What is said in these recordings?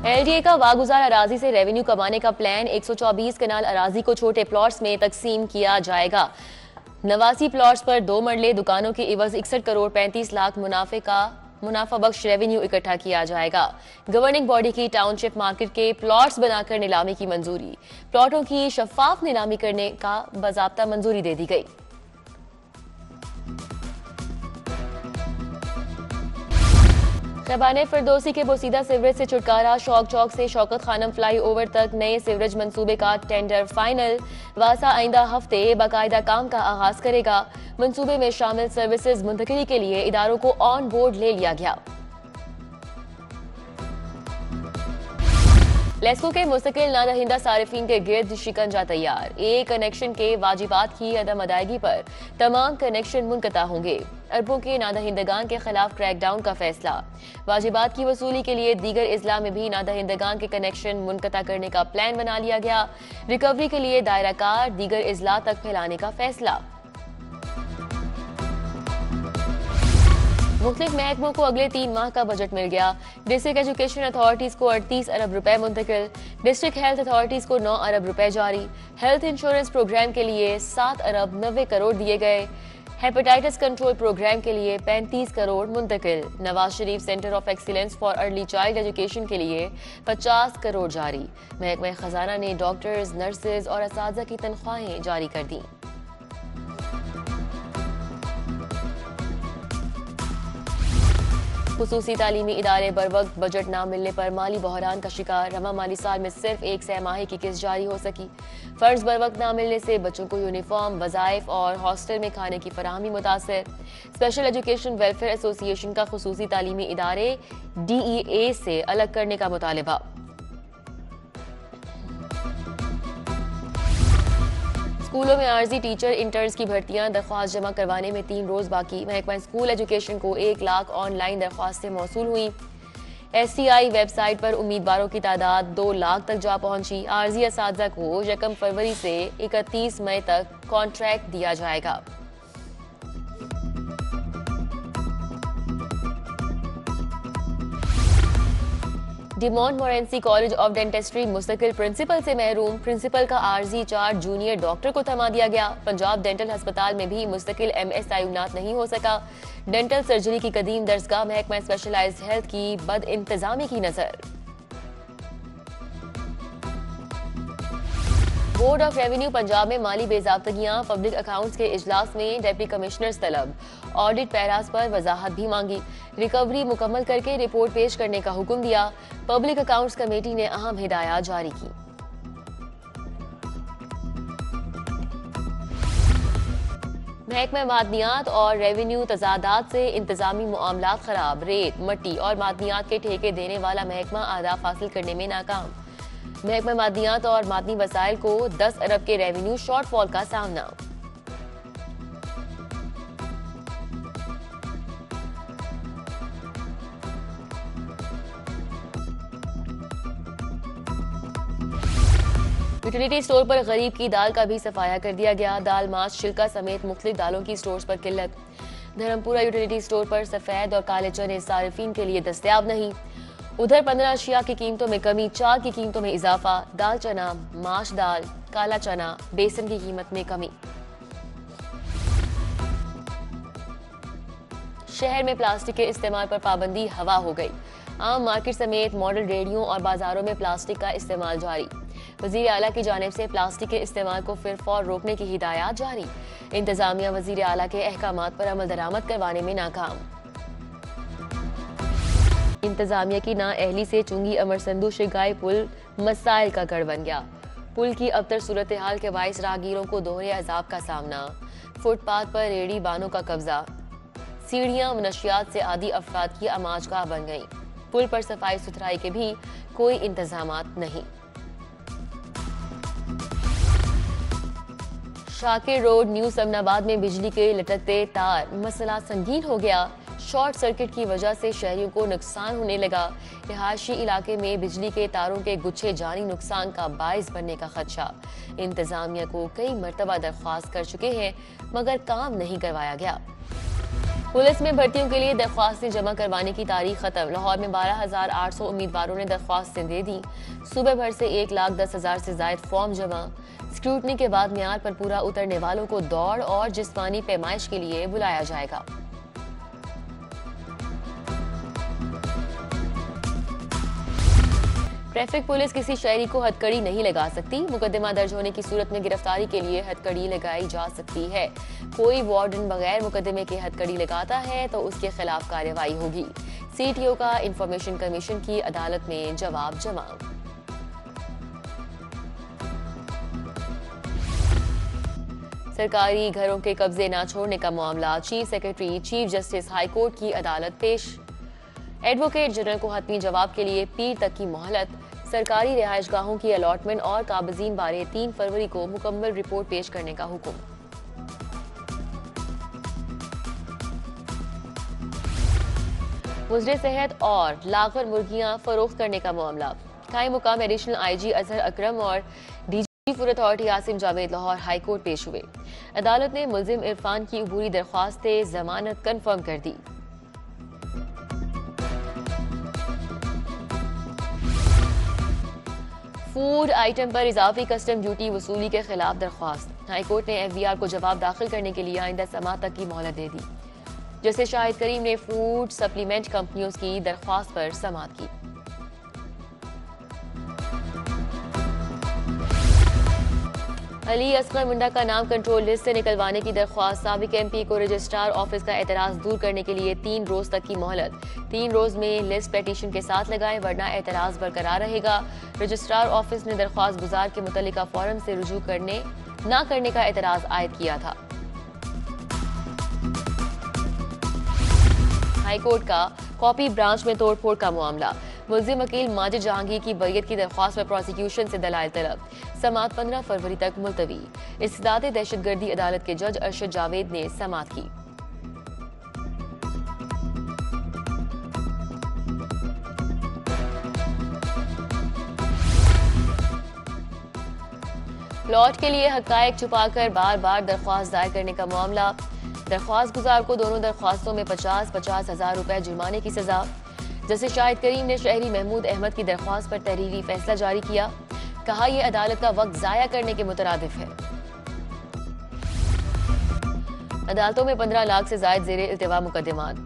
LDA का वागुजार अराजी से revenue कमाने का प्लान 124 कनाल अराजी को छोटे प्लॉट्स में तकसीम किया जाएगा। 89 प्लॉट्स पर 2 मरले दुकानों के इवज 61 करोड़ 35 लाख मुनाफा बख्श रेवेन्यू इकट्ठा किया जाएगा। गवर्निंग बॉडी की टाउनशिप मार्केट के प्लॉट्स बनाकर नीलामी की मंजूरी। प्लॉटों की शफाफ नीलामी करने का बाज़ाब्ता मंजूरी दे दी गई। शबाने फिरदौसी के बोसीदा सीवरेज से छुटकारा। शौक चौक से शौकत खानम फ्लाईओवर तक नए सीवरेज मंसूबे का टेंडर फाइनल। वासा आइंदा हफ्ते बाकायदा काम का आगाज करेगा। मंसूबे में शामिल सर्विसेज मुंतकिली के लिए इदारों को ऑन बोर्ड ले लिया गया। लेस्को के मुस्तकिल नादहिंदा सारिफीन के गिर्द शिकंजा तैयार। ए कनेक्शन के वाजिबात की अदम अदायगी पर तमाम कनेक्शन मुनक़ता होंगे। अरबों के नादहिंदगान के खिलाफ क्रैकडाउन का फैसला। वाजिबात की वसूली के लिए दीगर इजला में भी नादहिंदगान के कनेक्शन मुनक़ता करने का प्लान बना लिया गया। रिकवरी के लिए दायरा कार दीगर इजला तक फैलाने का फैसला। मुख्तलिफ महकमों को अगले 3 माह का बजट मिल गया। डिस्ट्रिक्ट एजुकेशन अथॉरिटीज को 38 अरब रुपए मुंतकिल। डिस्ट्रिक्ट हेल्थ अथॉरिटीज को 9 अरब रुपए जारी। हेल्थ इंश्योरेंस प्रोग्राम के लिए 7 अरब 90 करोड़ दिए गए। हेपेटाइटिस कंट्रोल प्रोग्राम के लिए 35 करोड़ मुंतकिल। Nawaz Sharif centre of excellence for early child education के लिए 50 करोड़ जारी। महकमा खजाना ने डॉक्टर्स, नर्सेज और असातिज़ा की तनख्वाहें जारी कर दी। खुसूसी तालीमी इदारे बर वक्त बजट न मिलने पर माली बहरान का शिकार। रवा माली साल में सिर्फ 1 सहमाही की किस्त जारी हो सकी। फर्ज बर वक्त न मिलने से बच्चों को यूनिफॉर्म, वज़ाइफ और हॉस्टल में खाने की फराहमी मुतासर। स्पेशल एजुकेशन वेलफेयर एसोसिएशन का खुसूसी तालीमी इदारे DEA से अलग करने का मुतालबा। स्कूलों में आर्जी टीचर इंटर्न्स की भर्तियां। दरख्वास्त जमा करवाने में 3 रोज बाकी। महकमा स्कूल एजुकेशन को 1 लाख ऑनलाइन दरख्वास्तें मौसूल हुई। SCI वेबसाइट पर उम्मीदवारों की तादाद 2 लाख तक जा पहुंची। आर्जी असातिज़ा को 1 फरवरी से 31 मई तक कॉन्ट्रैक्ट दिया जाएगा। डिमोंट मोरेंसी कॉलेज ऑफ डेंटिस्ट्री मुस्तकिल प्रिंसिपल से महरूम। प्रिंसिपल का आर्जी चार्ज जूनियर डॉक्टर को थमा दिया गया। पंजाब डेंटल अस्पताल में भी मुस्तकिल MS तैनात नहीं हो सका। डेंटल सर्जरी की कदीम दर्जगाह महकमा स्पेशलाइज्ड हेल्थ की बद इंतजामी की नजर। बोर्ड ऑफ रेवेन्यू पंजाब में माली बेजाब्तगियां। पब्लिक अकाउंट्स के इजलास में डिप्टी कमिश्नर्स तलब। ऑडिट पैरास पर वजाहत भी मांगी। रिकवरी मुकम्मल करके रिपोर्ट पेश करने का हुक्म दिया। पब्लिक अकाउंट्स कमेटी ने अहम हिदायत जारी की। महकमा मादनियात और रेवेन्यू तजादात से इंतजामी मामलात खराब। रेत, मट्टी और मादनियात के ठेके देने वाला महकमा आदाफ हासिल करने में नाकाम। महकमा मादनियात और मादनी वसाइल को 10 अरब के रेवेन्यू शॉर्टफॉल का सामना। यूटिलिटी स्टोर पर गरीब की दाल का भी सफाया कर दिया गया। दाल, मांस, छिलका समेत मुख्तलिफ दालों की स्टोर्स पर किल्लत। धर्मपुरा यूटिलिटी स्टोर पर सफेद और काले चने सारिफीन के लिए दस्तयाब नहीं। उधर 15 अशिया की कीमतों में कमी, चार की कीमतों में इजाफा। दाल चना, माश दाल, काला चना, बेसन की कीमत में कमी। शहर में प्लास्टिक के इस्तेमाल पर पाबंदी हवा हो गई। आम मार्केट समेत मॉडल रेडियो और बाजारों में प्लास्टिक का इस्तेमाल जारी। वजीर आला की जानिब से प्लास्टिक के इस्तेमाल को फिरफौर रोकने की हिदायत जारी। इंतजामिया वजीर आला के अहकामात पर अमल दरामद करवाने में नाकाम। इंतजामिया की नाअहली से चुंगी अमरसंदू शिगाई पुल मसाइल का गढ़ बन गया। पुल की अबतर सूरत हाल के बाइस राहगीरों को दोहरे अजाब का सामना। फुटपाथ पर रेड़ी बानों का कब्जा। सीढ़ियां मनशियात से आदि अफराद की अमाजगाह बन गईं। पुल पर सफाई सुथराई के भी कोई इंतजामात नहीं। शाकिर रोड न्यू समनाबाद में बिजली के लटकते तार, मसला संगीन हो गया। शॉर्ट सर्किट की वजह से शहरियों को नुकसान होने लगा। रिहायशी इलाके में बिजली के तारों के गुच्छे जानी नुकसान का बाइस बनने का खदशा। इंतजामिया को कई मरतबा दरख्वास्त कर चुके हैं मगर काम नहीं करवाया गया। पुलिस में भर्तियों के लिए दरख्वास्तें जमा करवाने की तारीख खत्म। लाहौर में 12,800 उम्मीदवारों ने दरख्वास्तें दे दी। सुबह भर से 1,10,000 से जायद फॉर्म जमा। स्क्रूटनी के बाद म्यार पर पूरा उतरने वालों को दौड़ और जिस्मानी पैमाइश के लिए बुलाया जाएगा। ट्रैफिक पुलिस किसी शहरी को हथकड़ी नहीं लगा सकती। मुकदमा दर्ज होने की सूरत में गिरफ्तारी के लिए हथकड़ी लगाई जा सकती है। कोई वार्डन बगैर मुकदमे के हथकड़ी लगाता है तो उसके खिलाफ कार्रवाई होगी। सीटीओ का इंफॉर्मेशन कमीशन की अदालत में जवाब जमा। सरकारी घरों के कब्जे न छोड़ने का मामला। Chief secretary chief justice high court की अदालत पेश। एडवोकेट जनरल को हतमी जवाब के लिए पीर तक की मोहलत। सरकारी रिहायशगाहों की अलॉटमेंट और काबिजीन बारे 3 फरवरी को मुकम्मल रिपोर्ट पेश करने का हुक्म। मुजरे सेहत और लागर मुर्गियां फरोख्त करने का मामला। कायम मुकाम एडिशनल आईजी अजहर अकरम और DG food authority Asim Javed Lahore high court पेश हुए। अदालत ने मुलजिम इरफान की अबूरी दरख्वास्त जमानत कन्फर्म कर दी। फूड आइटम पर इजाफी कस्टम ड्यूटी वसूली के खिलाफ दरख्वास्त। हाईकोर्ट ने एफबीआर को जवाब दाखिल करने के लिए आइंदा समाअत तक की मोहलत दे दी। जस्टिस शाहिद करीम ने फूड सप्लीमेंट कंपनियों की दरख्वास्त पर समाअत की। अली असगर मुंडा का नाम कंट्रोल लिस्ट से निकलवाने की दरख्वास्त। साबिक एमपी को रजिस्ट्रार ऑफिस का एतराज दूर करने के लिए 3 रोज तक की मोहलत। 3 रोज में लिस्ट पेटिशन के साथ लगाएं वरना एतराज बरकरार रहेगा। रजिस्ट्रार ऑफिस ने दरख्वास्त गुजार के मुतल्लिका फॉरम से रुजू न करने का एतराज आयद किया था। हाईकोर्ट का कॉपी ब्रांच में तोड़फोड़ का मामला। मुलजिम वकील माजिद जहांगीर की बरियत की दरख्वास्त पर प्रोसिक्यूशन से दलाइल तलब। समाअत 15 फरवरी तक मुलतवी। इस्तिदाद दहशतगर्दी अदालत के जज अरशद जावेद ने समाअत की। प्लॉट के लिए हकायक छुपाकर बार बार दरख्वास्त दायर करने का मामला। दरख्वास्त गुजार को दोनों दरख्वास्तों में 50-50 हजार रुपए जुर्माने की सजा। जस्टिस शाहिद करीम ने शहरी महमूद अहमद की दरख्वास्त पर तहरीरी फैसला जारी किया। कहा यह अदालत का वक्त जाया करने के मुतरादिफ है। अदालतों में 15 लाख से जायद जेरे इल्तिवा मुकदमात।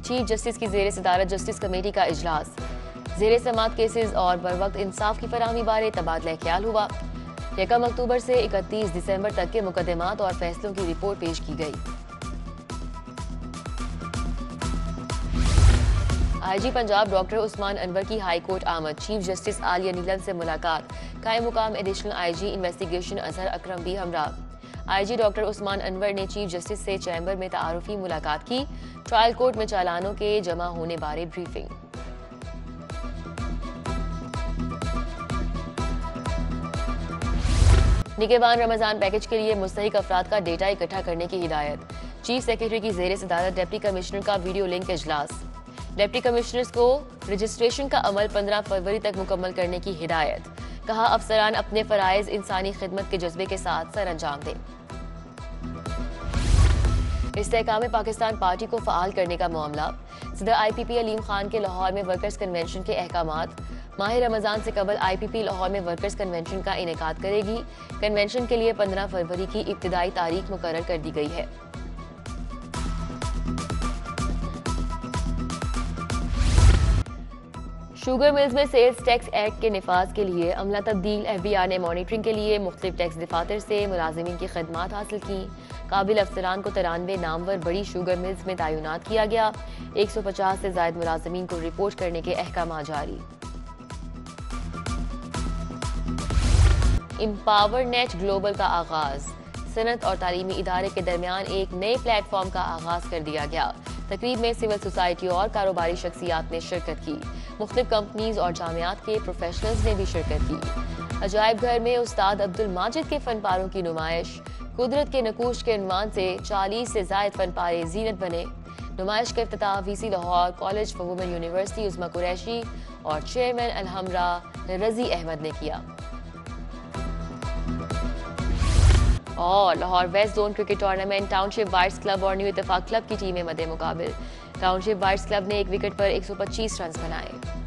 चीफ जस्टिस की जेर सदारत जस्टिस कमेटी का इजलास। जेर समाअत केसेस और बर वक्त इंसाफ की फराहमी बारे तबादला ख्याल हुआ। 1 अक्टूबर से 31 दिसंबर तक के मुकदमात और फैसलों की रिपोर्ट पेश की गई। आईजी पंजाब डॉक्टर उस्मान अनवर की हाई कोर्ट आमद। चीफ जस्टिस आलिया नीलम से मुलाकात। कायम मुकाम एडिशनल आईजी इन्वेस्टिगेशन अजहर अकरम भी हमरा। आईजी डॉक्टर उस्मान अनवर ने चीफ जस्टिस से चैम्बर में तारुफी मुलाकात की। ट्रायल कोर्ट में चालानों के जमा होने बारे ब्रीफिंग। निगहबान रमजान पैकेज के लिए मुस्तहिक अफराद का डेटा इकट्ठा करने की हिदायत। चीफ सेक्रेटरी की जेर सदारत डिप्टी कमिश्नर का वीडियो लिंक इजलास। डिप्टी कमिश्नर्स को रजिस्ट्रेशन का अमल 15 फरवरी तक मुकम्मल करने की हिदायत। कहा अफसरान अपने फराइज इंसानी खिदमत के जज्बे के साथ सर अंजाम दें। इस्तेहकाम पाकिस्तान पार्टी को फ़ाल करने का मामला। सदर IPP अलीम खान के लाहौर में वर्कर्स कन्वेंशन के अहकामात। माह रमजान से कबल IPP लाहौर में वर्कर्स कन्वेंशन का इनेकाद करेगी। कन्वेंशन के लिए 15 फरवरी की इब्तिदाई तारीख मुकर्रर कर दी गई है। शुगर मिल्स में सेल्स टैक्स एक्ट के निफाज के लिए अमला तब्दील। FBI ने मॉनिटरिंग के लिए मुख्तलिफ टैक्स दफातर से मुलाजिमीन की खदमात हासिल की। काबिल अफसरान को 93 नामवर बड़ी शुगर मिल्स में तैनात किया गया। 150 से ज्यादा मुलाजिमीन को रिपोर्ट करने के अहकाम जारी। एम्पावर नेट ग्लोबल का आगाज। सनत और तालीमी इदारे के दरमियान एक नए प्लेटफॉर्म का आगाज कर दिया गया। तकरीब में सिविल सोसाइटी और कारोबारी शख्सियात ने शिरकत की। मुख्तलिफ कंपनीज और जामियात के प्रोफेशनल्स ने भी शिरकत की। अजायब घर में उस्ताद अब्दुल माजिद के फनपारों की नुमाइश। कुदरत के नकूश के उन्वान से 40 से जायद फनपारे जीनत बने। नुमाइश का इफ्तिताह VC Lahore, college for women university Uzma Qureshi और चेयरमैन अलहमरा रजी अहमद ने किया। और Lahore west zone cricket tournament township whites club और न्यू इत्तेफाक क्लब की टीमें मद्दे मुकाबिल। टाउनशिप वाइट्स क्लब ने एक विकेट पर 125 रन बनाए।